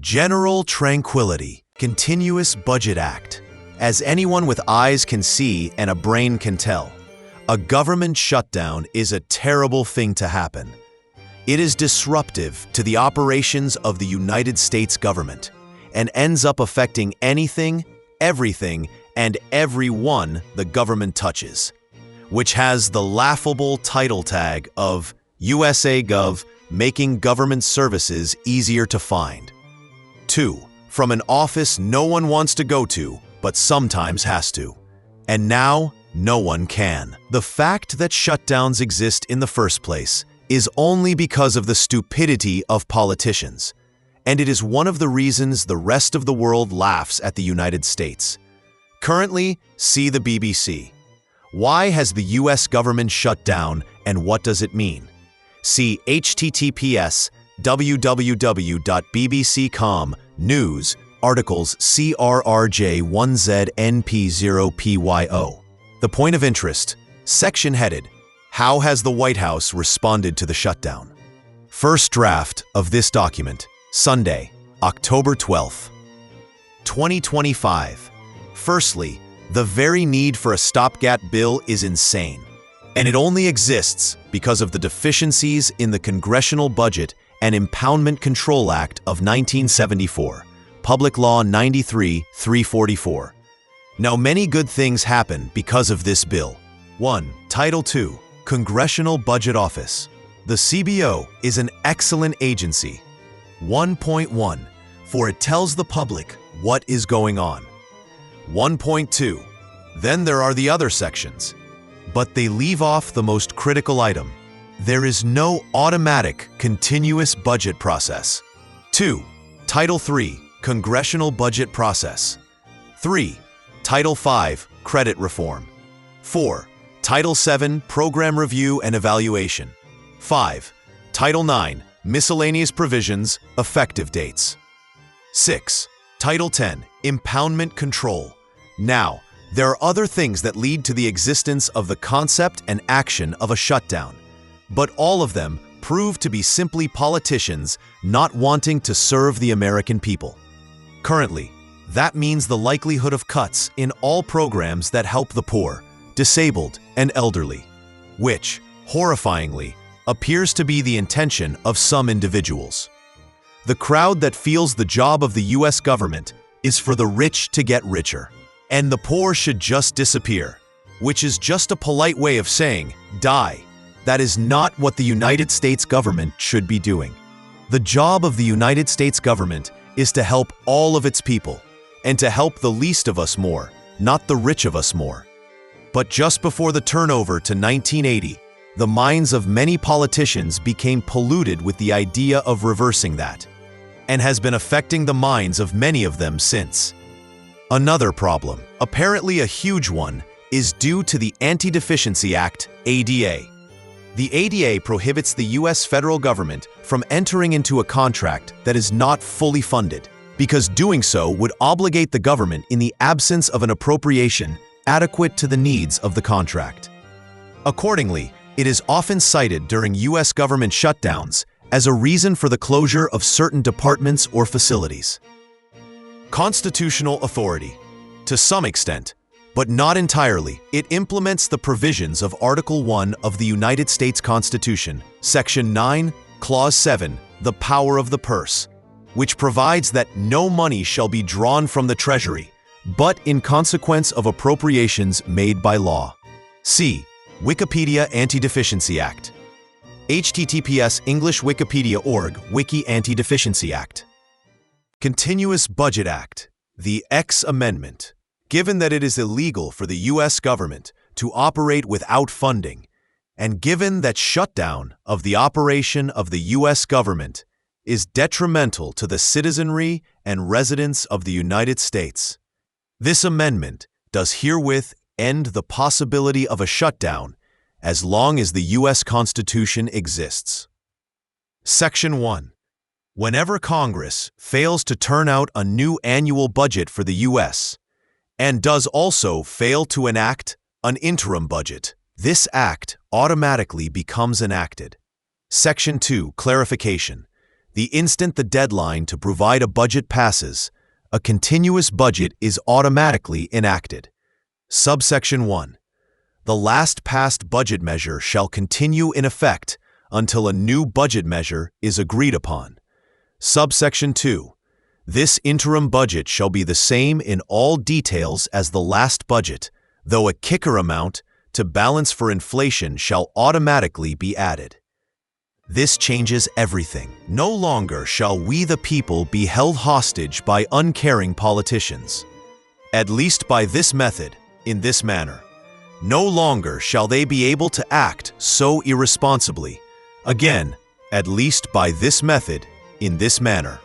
General Tranquility, Continuous Budget Act. As anyone with eyes can see and a brain can tell, a government shutdown is a terrible thing to happen. It is disruptive to the operations of the United States government and ends up affecting anything, everything, and everyone the government touches, which has the laughable title tag of USA Gov, making government services easier to find. 2. From an office no one wants to go to, but sometimes has to. And now, no one can. The fact that shutdowns exist in the first place is only because of the stupidity of politicians, and it is one of the reasons the rest of the world laughs at the United States. Currently, see the BBC. Why has the US government shut down, and what does it mean? See https://www.bbc.com, news, articles CRRJ1ZNP0PYO. The point of interest, section headed, How has the White House responded to the shutdown? First draft of this document, Sunday, October 12th, 2025. Firstly, the very need for a stopgap bill is insane, and it only exists because of the deficiencies in the Congressional Budget and Impoundment Control Act of 1974, Public Law 93-344. Now, many good things happen because of this bill. 1. Title II, Congressional Budget Office. The CBO is an excellent agency. 1.1, for it tells the public what is going on. 1.2, then there are the other sections, but they leave off the most critical item. There is no automatic, continuous budget process. 2. Title III, Congressional Budget Process. 3. Title V, Credit Reform. 4. Title VII, Program Review and Evaluation. 5. Title IX, Miscellaneous Provisions, Effective Dates. 6. Title X, Impoundment Control. Now, there are other things that lead to the existence of the concept and action of a shutdown, but all of them prove to be simply politicians not wanting to serve the American people. Currently, that means the likelihood of cuts in all programs that help the poor, disabled, and elderly, which, horrifyingly, appears to be the intention of some individuals. The crowd that feels the job of the US government is for the rich to get richer, and the poor should just disappear, which is just a polite way of saying, die. That is not what the United States government should be doing. The job of the United States government is to help all of its people, and to help the least of us more, not the rich of us more. But just before the turnover to 1980, the minds of many politicians became polluted with the idea of reversing that, and has been affecting the minds of many of them since. Another problem, apparently a huge one, is due to the Antideficiency Act, ADA. The ADA prohibits the US federal government from entering into a contract that is not fully funded, because doing so would obligate the government in the absence of an appropriation adequate to the needs of the contract. Accordingly, it is often cited during US government shutdowns as a reason for the closure of certain departments or facilities. Constitutional authority. To some extent, but not entirely, it implements the provisions of Article 1 of the United States Constitution, Section 9, Clause 7, the power of the purse, which provides that no money shall be drawn from the Treasury, but in consequence of appropriations made by law. See Wikipedia Antideficiency Act. https English Wikipedia.org Wiki Antideficiency Act. Continuous Budget Act, the X Amendment. Given that it is illegal for the US government to operate without funding, and given that shutdown of the operation of the US government is detrimental to the citizenry and residents of the United States, this amendment does herewith end the possibility of a shutdown as long as the US Constitution exists. Section 1. Whenever Congress fails to turn out a new annual budget for the US, and does also fail to enact an interim budget, this act automatically becomes enacted. Section 2. Clarification. The instant the deadline to provide a budget passes, a continuous budget is automatically enacted. Subsection 1. The last passed budget measure shall continue in effect until a new budget measure is agreed upon. Subsection 2. This interim budget shall be the same in all details as the last budget, though a kicker amount to balance for inflation shall automatically be added. This changes everything. No longer shall we the people be held hostage by uncaring politicians. At least by this method, in this manner. No longer shall they be able to act so irresponsibly. Again, at least by this method, in this manner.